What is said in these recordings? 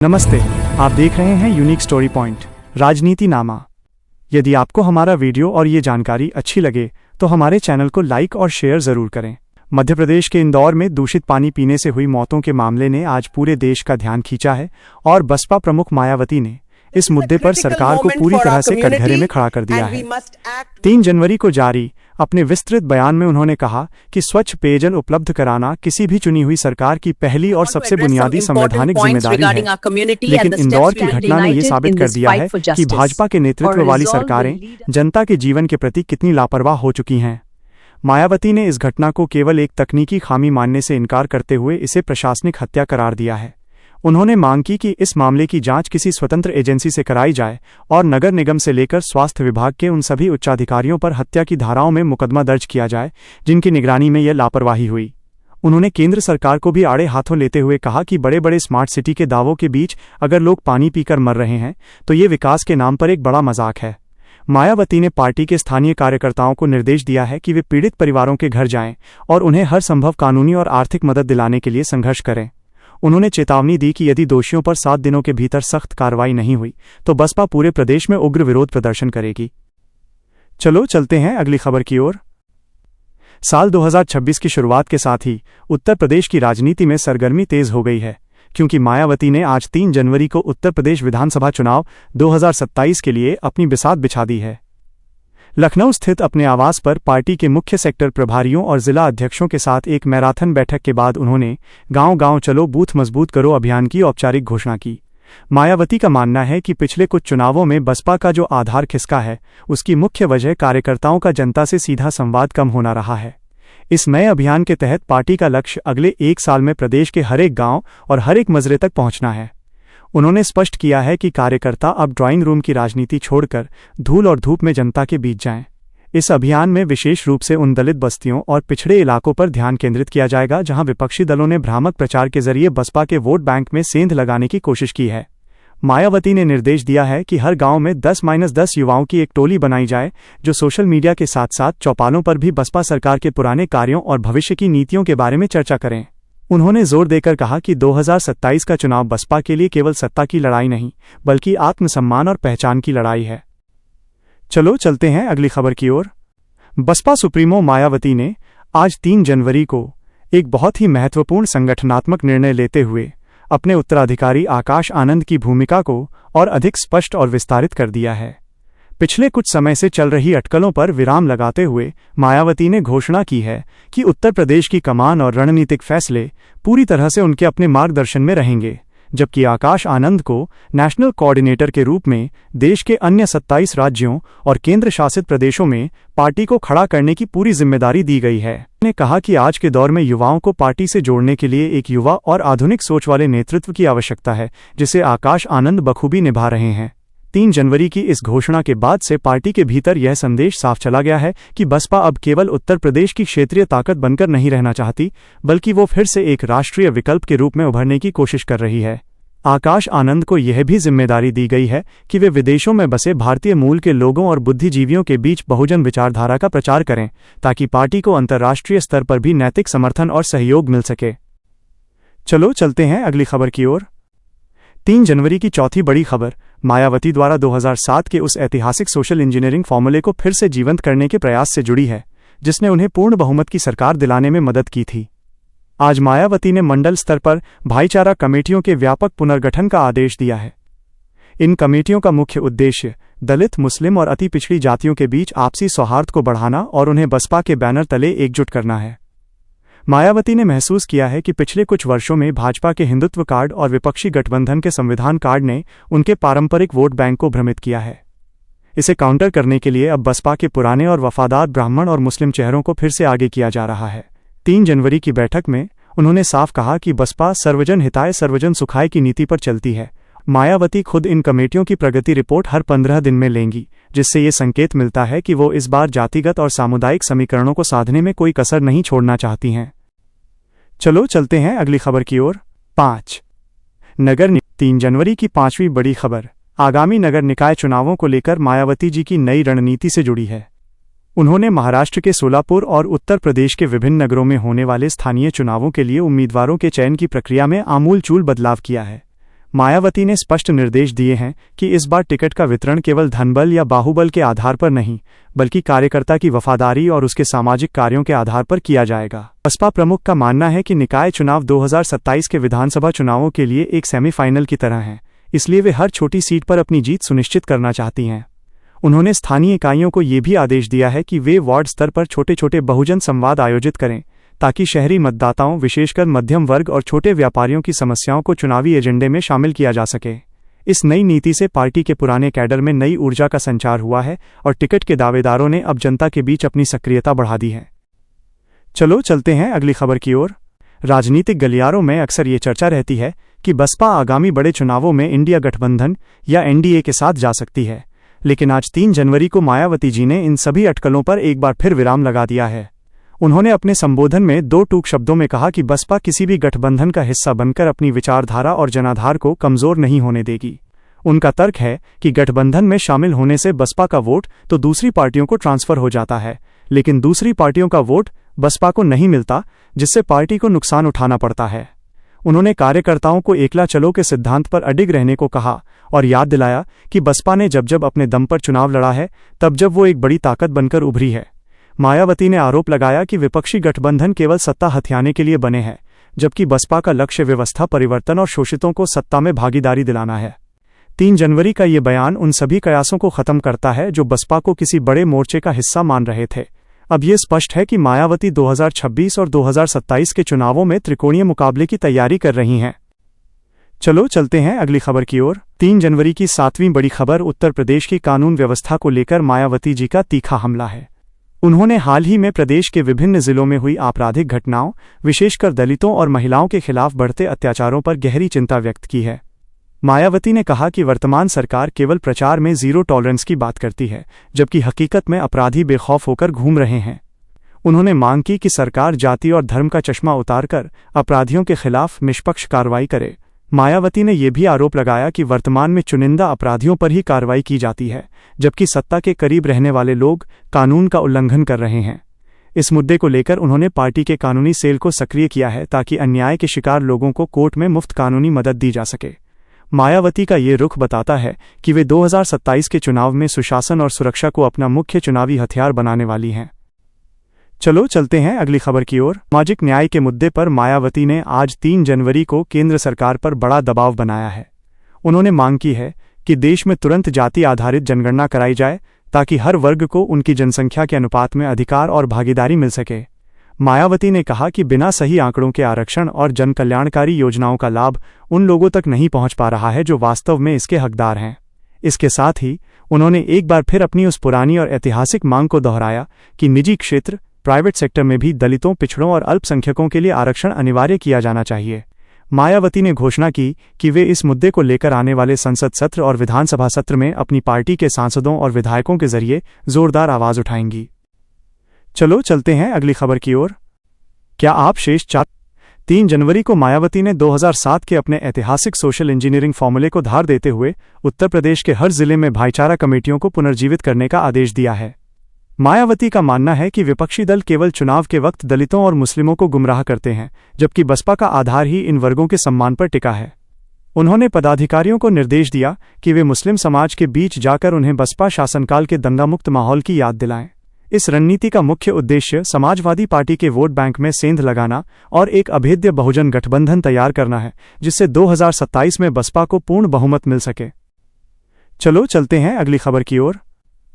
नमस्ते, आप देख रहे हैं यूनिक स्टोरी पॉइंट राजनीति नामा। यदि आपको हमारा वीडियो और ये जानकारी अच्छी लगे तो हमारे चैनल को लाइक और शेयर जरूर करें। मध्य प्रदेश के इंदौर में दूषित पानी पीने से हुई मौतों के मामले ने आज पूरे देश का ध्यान खींचा है और बसपा प्रमुख मायावती ने इस मुद्दे पर सरकार को पूरी तरह से कटघरे में खड़ा कर दिया है। 3 जनवरी को जारी अपने विस्तृत बयान में उन्होंने कहा कि स्वच्छ पेयजल उपलब्ध कराना किसी भी चुनी हुई सरकार की पहली और सबसे बुनियादी संवैधानिक जिम्मेदारी है। लेकिन इंदौर की घटना ने यह साबित कर दिया है कि भाजपा के नेतृत्व वाली सरकारें जनता के जीवन के प्रति कितनी लापरवाह हो चुकी हैं। मायावती ने इस घटना को केवल एक तकनीकी खामी मानने से इनकार करते हुए इसे प्रशासनिक हत्या करार दिया है। उन्होंने मांग की कि इस मामले की जांच किसी स्वतंत्र एजेंसी से कराई जाए और नगर निगम से लेकर स्वास्थ्य विभाग के उन सभी उच्चाधिकारियों पर हत्या की धाराओं में मुकदमा दर्ज किया जाए जिनकी निगरानी में यह लापरवाही हुई। उन्होंने केंद्र सरकार को भी आड़े हाथों लेते हुए कहा कि बड़े बड़े स्मार्ट सिटी के दावों के बीच अगर लोग पानी पीकर मर रहे हैं तो ये विकास के नाम पर एक बड़ा मजाक है। मायावती ने पार्टी के स्थानीय कार्यकर्ताओं को निर्देश दिया है कि वे पीड़ित परिवारों के घर जाएं और उन्हें हर संभव कानूनी और आर्थिक मदद दिलाने के लिए संघर्ष करें। उन्होंने चेतावनी दी कि यदि दोषियों पर 7 दिनों के भीतर सख्त कार्रवाई नहीं हुई तो बसपा पूरे प्रदेश में उग्र विरोध प्रदर्शन करेगी। चलो चलते हैं अगली खबर की ओर। साल 2026 की शुरुआत के साथ ही उत्तर प्रदेश की राजनीति में सरगर्मी तेज हो गई है, क्योंकि मायावती ने आज 3 जनवरी को उत्तर प्रदेश विधानसभा चुनाव 2027 के लिए अपनी बिसात बिछा दी है। लखनऊ स्थित अपने आवास पर पार्टी के मुख्य सेक्टर प्रभारियों और जिला अध्यक्षों के साथ एक मैराथन बैठक के बाद उन्होंने गांव-गांव चलो बूथ मजबूत करो अभियान की औपचारिक घोषणा की। मायावती का मानना है कि पिछले कुछ चुनावों में बसपा का जो आधार खिसका है उसकी मुख्य वजह कार्यकर्ताओं का जनता से सीधा संवाद कम होना रहा है। इस नए अभियान के तहत पार्टी का लक्ष्य अगले 1 साल में प्रदेश के हर एक गांव और हर एक मजरे तक पहुंचना है। उन्होंने स्पष्ट किया है कि कार्यकर्ता अब ड्राइंग रूम की राजनीति छोड़कर धूल और धूप में जनता के बीच जाएं। इस अभियान में विशेष रूप से उन दलित बस्तियों और पिछड़े इलाकों पर ध्यान केंद्रित किया जाएगा जहां विपक्षी दलों ने भ्रामक प्रचार के जरिए बसपा के वोट बैंक में सेंध लगाने की कोशिश की है। मायावती ने निर्देश दिया है कि हर गांव में 10-10 युवाओं की एक टोली बनाई जाए जो सोशल मीडिया के साथ साथ चौपालों पर भी बसपा सरकार के पुराने कार्यों और भविष्य की नीतियों के बारे में चर्चा करें। उन्होंने जोर देकर कहा कि 2027 का चुनाव बसपा के लिए केवल सत्ता की लड़ाई नहीं बल्कि आत्मसम्मान और पहचान की लड़ाई है। चलो चलते हैं अगली खबर की ओर। बसपा सुप्रीमो मायावती ने आज 3 जनवरी को एक बहुत ही महत्वपूर्ण संगठनात्मक निर्णय लेते हुए अपने उत्तराधिकारी आकाश आनंद की भूमिका को और अधिक स्पष्ट और विस्तारित कर दिया है। पिछले कुछ समय से चल रही अटकलों पर विराम लगाते हुए मायावती ने घोषणा की है कि उत्तर प्रदेश की कमान और रणनीतिक फैसले पूरी तरह से उनके अपने मार्गदर्शन में रहेंगे, जबकि आकाश आनंद को नेशनल कोऑर्डिनेटर के रूप में देश के अन्य 27 राज्यों और केंद्र शासित प्रदेशों में पार्टी को खड़ा करने की पूरी जिम्मेदारी दी गई है। उन्होंने कहा कि आज के दौर में युवाओं को पार्टी से जोड़ने के लिए एक युवा और आधुनिक सोच वाले नेतृत्व की आवश्यकता है, जिसे आकाश आनंद बखूबी निभा रहे हैं। 3 जनवरी की इस घोषणा के बाद से पार्टी के भीतर यह संदेश साफ चला गया है कि बसपा अब केवल उत्तर प्रदेश की क्षेत्रीय ताकत बनकर नहीं रहना चाहती, बल्कि वो फिर से एक राष्ट्रीय विकल्प के रूप में उभरने की कोशिश कर रही है। आकाश आनंद को यह भी जिम्मेदारी दी गई है कि वे विदेशों में बसे भारतीय मूल के लोगों और बुद्धिजीवियों के बीच बहुजन विचारधारा का प्रचार करें, ताकि पार्टी को अंतर्राष्ट्रीय स्तर पर भी नैतिक समर्थन और सहयोग मिल सके। चलो चलते हैं अगली खबर की ओर। 3 जनवरी की चौथी बड़ी खबर मायावती द्वारा 2007 के उस ऐतिहासिक सोशल इंजीनियरिंग फॉर्मूले को फिर से जीवंत करने के प्रयास से जुड़ी है, जिसने उन्हें पूर्ण बहुमत की सरकार दिलाने में मदद की थी। आज मायावती ने मंडल स्तर पर भाईचारा कमेटियों के व्यापक पुनर्गठन का आदेश दिया है। इन कमेटियों का मुख्य उद्देश्य दलित, मुस्लिम और अति पिछड़ी जातियों के बीच आपसी सौहार्द को बढ़ाना और उन्हें बसपा के बैनर तले एकजुट करना है। मायावती ने महसूस किया है कि पिछले कुछ वर्षों में भाजपा के हिंदुत्व कार्ड और विपक्षी गठबंधन के संविधान कार्ड ने उनके पारंपरिक वोट बैंक को भ्रमित किया है। इसे काउंटर करने के लिए अब बसपा के पुराने और वफादार ब्राह्मण और मुस्लिम चेहरों को फिर से आगे किया जा रहा है। 3 जनवरी की बैठक में उन्होंने साफ कहा कि बसपा सर्वजन हिताय सर्वजन सुखाय की नीति पर चलती है। मायावती खुद इन कमेटियों की प्रगति रिपोर्ट हर 15 दिन में लेंगी, जिससे ये संकेत मिलता है कि वो इस बार जातिगत और सामुदायिक समीकरणों को साधने में कोई कसर नहीं छोड़ना चाहती हैं। चलो चलते हैं अगली खबर की ओर। 5 नगर 3 जनवरी की 5वीं बड़ी खबर आगामी नगर निकाय चुनावों को लेकर मायावती जी की नई रणनीति से जुड़ी है। उन्होंने महाराष्ट्र के सोलापुर और उत्तर प्रदेश के विभिन्न नगरों में होने वाले स्थानीय चुनावों के लिए उम्मीदवारों के चयन की प्रक्रिया में आमूलचूल बदलाव किया है। मायावती ने स्पष्ट निर्देश दिए हैं कि इस बार टिकट का वितरण केवल धनबल या बाहुबल के आधार पर नहीं, बल्कि कार्यकर्ता की वफादारी और उसके सामाजिक कार्यों के आधार पर किया जाएगा। बसपा प्रमुख का मानना है कि निकाय चुनाव 2027 के विधानसभा चुनावों के लिए एक सेमीफाइनल की तरह हैं, इसलिए वे हर छोटी सीट पर अपनी जीत सुनिश्चित करना चाहती हैं। उन्होंने स्थानीय इकाइयों को ये भी आदेश दिया है कि वे वार्ड स्तर पर छोटे छोटे बहुजन संवाद आयोजित करें, ताकि शहरी मतदाताओं, विशेषकर मध्यम वर्ग और छोटे व्यापारियों की समस्याओं को चुनावी एजेंडे में शामिल किया जा सके। इस नई नीति से पार्टी के पुराने कैडर में नई ऊर्जा का संचार हुआ है और टिकट के दावेदारों ने अब जनता के बीच अपनी सक्रियता बढ़ा दी है। चलो चलते हैं अगली खबर की ओर। राजनीतिक गलियारों में अक्सर ये चर्चा रहती है कि बसपा आगामी बड़े चुनावों में इंडिया गठबंधन या एनडीए के साथ जा सकती है, लेकिन आज 3 जनवरी को मायावती जी ने इन सभी अटकलों पर एक बार फिर विराम लगा दिया है। उन्होंने अपने संबोधन में 2 टूक शब्दों में कहा कि बसपा किसी भी गठबंधन का हिस्सा बनकर अपनी विचारधारा और जनाधार को कमजोर नहीं होने देगी। उनका तर्क है कि गठबंधन में शामिल होने से बसपा का वोट तो दूसरी पार्टियों को ट्रांसफर हो जाता है, लेकिन दूसरी पार्टियों का वोट बसपा को नहीं मिलता, जिससे पार्टी को नुकसान उठाना पड़ता है। उन्होंने कार्यकर्ताओं को एकला चलो के सिद्धांत पर अडिग रहने को कहा और याद दिलाया कि बसपा ने जब अपने दम पर चुनाव लड़ा है, तब जब वो एक बड़ी ताकत बनकर उभरी है। मायावती ने आरोप लगाया कि विपक्षी गठबंधन केवल सत्ता हथियाने के लिए बने हैं, जबकि बसपा का लक्ष्य व्यवस्था परिवर्तन और शोषितों को सत्ता में भागीदारी दिलाना है। 3 जनवरी का ये बयान उन सभी कयासों को खत्म करता है जो बसपा को किसी बड़े मोर्चे का हिस्सा मान रहे थे। अब ये स्पष्ट है कि मायावती 2026 और 2027 के चुनावों में त्रिकोणीय मुकाबले की तैयारी कर रही हैं। चलो चलते हैं अगली खबर की ओर। 3 जनवरी की 7वीं बड़ी खबर उत्तर प्रदेश की कानून व्यवस्था को लेकर मायावती जी का तीखा हमला है। उन्होंने हाल ही में प्रदेश के विभिन्न जिलों में हुई आपराधिक घटनाओं, विशेषकर दलितों और महिलाओं के खिलाफ बढ़ते अत्याचारों पर गहरी चिंता व्यक्त की है। मायावती ने कहा कि वर्तमान सरकार केवल प्रचार में जीरो टॉलरेंस की बात करती है, जबकि हकीकत में अपराधी बेखौफ होकर घूम रहे हैं। उन्होंने मांग की कि सरकार जाति और धर्म का चश्मा उतारकर अपराधियों के खिलाफ निष्पक्ष कार्रवाई करे। मायावती ने यह भी आरोप लगाया कि वर्तमान में चुनिंदा अपराधियों पर ही कार्रवाई की जाती है, जबकि सत्ता के करीब रहने वाले लोग कानून का उल्लंघन कर रहे हैं। इस मुद्दे को लेकर उन्होंने पार्टी के कानूनी सेल को सक्रिय किया है ताकि अन्याय के शिकार लोगों को कोर्ट में मुफ्त कानूनी मदद दी जा सके। मायावती का ये रुख बताता है कि वे 2027 के चुनाव में सुशासन और सुरक्षा को अपना मुख्य चुनावी हथियार बनाने वाली हैं। चलो चलते हैं अगली खबर की ओर। सामाजिक न्याय के मुद्दे पर मायावती ने आज 3 जनवरी को केंद्र सरकार पर बड़ा दबाव बनाया है। उन्होंने मांग की है कि देश में तुरंत जाति आधारित जनगणना कराई जाए ताकि हर वर्ग को उनकी जनसंख्या के अनुपात में अधिकार और भागीदारी मिल सके। मायावती ने कहा कि बिना सही आंकड़ों के आरक्षण और जन कल्याणकारी योजनाओं का लाभ उन लोगों तक नहीं पहुंच पा रहा है जो वास्तव में इसके हकदार हैं। इसके साथ ही उन्होंने एक बार फिर अपनी उस पुरानी और ऐतिहासिक मांग को दोहराया कि निजी क्षेत्र, प्राइवेट सेक्टर में भी दलितों, पिछड़ों और अल्पसंख्यकों के लिए आरक्षण अनिवार्य किया जाना चाहिए। मायावती ने घोषणा की कि वे इस मुद्दे को लेकर आने वाले संसद सत्र और विधानसभा सत्र में अपनी पार्टी के सांसदों और विधायकों के जरिए जोरदार आवाज उठाएंगी। चलो चलते हैं अगली खबर की ओर। क्या आप शेष 3 जनवरी को मायावती ने 2007 के अपने ऐतिहासिक सोशल इंजीनियरिंग फॉर्मूले को धार देते हुए उत्तर प्रदेश के हर जिले में भाईचारा कमेटियों को पुनर्जीवित करने का आदेश दिया है। मायावती का मानना है कि विपक्षी दल केवल चुनाव के वक्त दलितों और मुस्लिमों को गुमराह करते हैं, जबकि बसपा का आधार ही इन वर्गों के सम्मान पर टिका है। उन्होंने पदाधिकारियों को निर्देश दिया कि वे मुस्लिम समाज के बीच जाकर उन्हें बसपा शासनकाल के दंगामुक्त माहौल की याद दिलाएं। इस रणनीति का मुख्य उद्देश्य समाजवादी पार्टी के वोट बैंक में सेंध लगाना और एक अभेद्य बहुजन गठबंधन तैयार करना है, जिससे 2027 में बसपा को पूर्ण बहुमत मिल सके। चलो चलते हैं अगली खबर की ओर।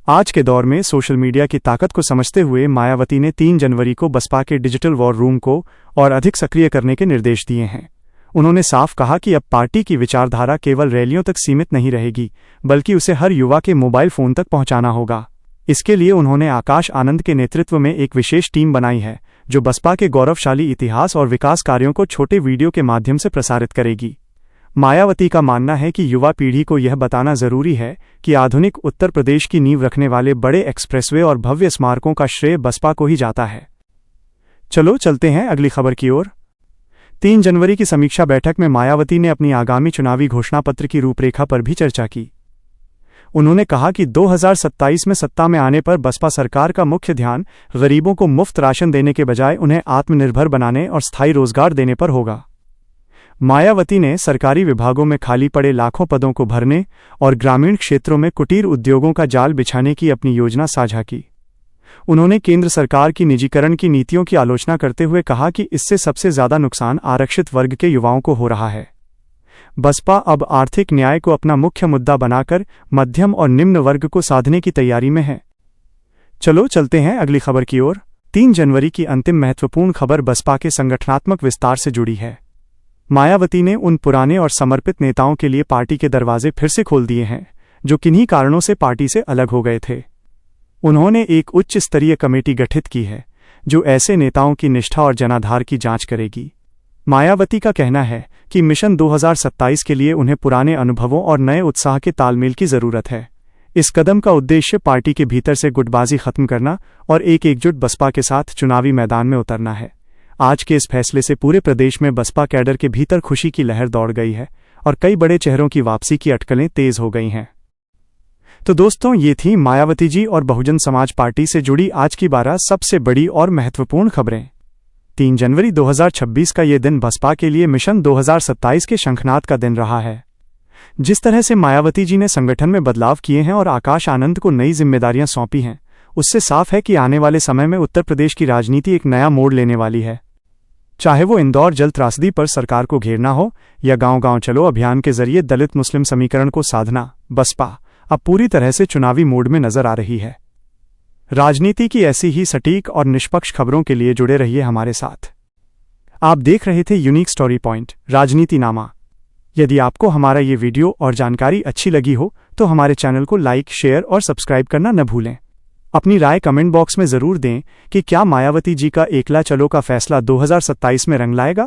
आज के दौर में सोशल मीडिया की ताकत को समझते हुए मायावती ने 3 जनवरी को बसपा के डिजिटल वॉर रूम को और अधिक सक्रिय करने के निर्देश दिए हैं। उन्होंने साफ कहा कि अब पार्टी की विचारधारा केवल रैलियों तक सीमित नहीं रहेगी, बल्कि उसे हर युवा के मोबाइल फोन तक पहुंचाना होगा। इसके लिए उन्होंने आकाश आनंद के नेतृत्व में एक विशेष टीम बनाई है, जो बसपा के गौरवशाली इतिहास और विकास कार्यों को छोटे वीडियो के माध्यम से प्रसारित करेगी। मायावती का मानना है कि युवा पीढ़ी को यह बताना जरूरी है कि आधुनिक उत्तर प्रदेश की नींव रखने वाले बड़े एक्सप्रेसवे और भव्य स्मारकों का श्रेय बसपा को ही जाता है। चलो चलते हैं अगली खबर की ओर। 3 जनवरी की समीक्षा बैठक में मायावती ने अपनी आगामी चुनावी घोषणापत्र की रूपरेखा पर भी चर्चा की। उन्होंने कहा कि 2027 में सत्ता में आने पर बसपा सरकार का मुख्य ध्यान गरीबों को मुफ्त राशन देने के बजाय उन्हें आत्मनिर्भर बनाने और स्थायी रोजगार देने पर होगा। मायावती ने सरकारी विभागों में खाली पड़े लाखों पदों को भरने और ग्रामीण क्षेत्रों में कुटीर उद्योगों का जाल बिछाने की अपनी योजना साझा की। उन्होंने केंद्र सरकार की निजीकरण की नीतियों की आलोचना करते हुए कहा कि इससे सबसे ज्यादा नुकसान आरक्षित वर्ग के युवाओं को हो रहा है। बसपा अब आर्थिक न्याय को अपना मुख्य मुद्दा बनाकर मध्यम और निम्न वर्ग को साधने की तैयारी में है। चलो चलते हैं अगली खबर की ओर। 3 जनवरी की अंतिम महत्वपूर्ण खबर बसपा के संगठनात्मक विस्तार से जुड़ी है। मायावती ने उन पुराने और समर्पित नेताओं के लिए पार्टी के दरवाजे फिर से खोल दिए हैं जो किन्हीं कारणों से पार्टी से अलग हो गए थे। उन्होंने एक उच्च स्तरीय कमेटी गठित की है जो ऐसे नेताओं की निष्ठा और जनाधार की जांच करेगी। मायावती का कहना है कि मिशन 2027 के लिए उन्हें पुराने अनुभवों और नए उत्साह के तालमेल की जरूरत है। इस कदम का उद्देश्य पार्टी के भीतर से गुटबाजी खत्म करना और एक एकजुट बसपा के साथ चुनावी मैदान में उतरना है। आज के इस फैसले से पूरे प्रदेश में बसपा कैडर के भीतर खुशी की लहर दौड़ गई है और कई बड़े चेहरों की वापसी की अटकलें तेज हो गई हैं। तो दोस्तों, ये थी मायावती जी और बहुजन समाज पार्टी से जुड़ी आज की 12 सबसे बड़ी और महत्वपूर्ण खबरें। 3 जनवरी 2026 का ये दिन बसपा के लिए मिशन 2027 के शंखनाद का दिन रहा है। जिस तरह से मायावती जी ने संगठन में बदलाव किए हैं और आकाश आनंद को नई जिम्मेदारियां सौंपी हैं, उससे साफ है कि आने वाले समय में उत्तर प्रदेश की राजनीति एक नया मोड़ लेने वाली है। चाहे वो इंदौर जल त्रासदी पर सरकार को घेरना हो या गांव-गांव चलो अभियान के जरिए दलित मुस्लिम समीकरण को साधना, बसपा अब पूरी तरह से चुनावी मोड में नजर आ रही है। राजनीति की ऐसी ही सटीक और निष्पक्ष खबरों के लिए जुड़े रहिए हमारे साथ। आप देख रहे थे यूनिक स्टोरी पॉइंट राजनीतिनामा। यदि आपको हमारा ये वीडियो और जानकारी अच्छी लगी हो तो हमारे चैनल को लाइक, शेयर और सब्सक्राइब करना न भूलें। अपनी राय कमेंट बॉक्स में जरूर दें कि क्या मायावती जी का एकला चलो का फैसला 2027 में रंग लाएगा।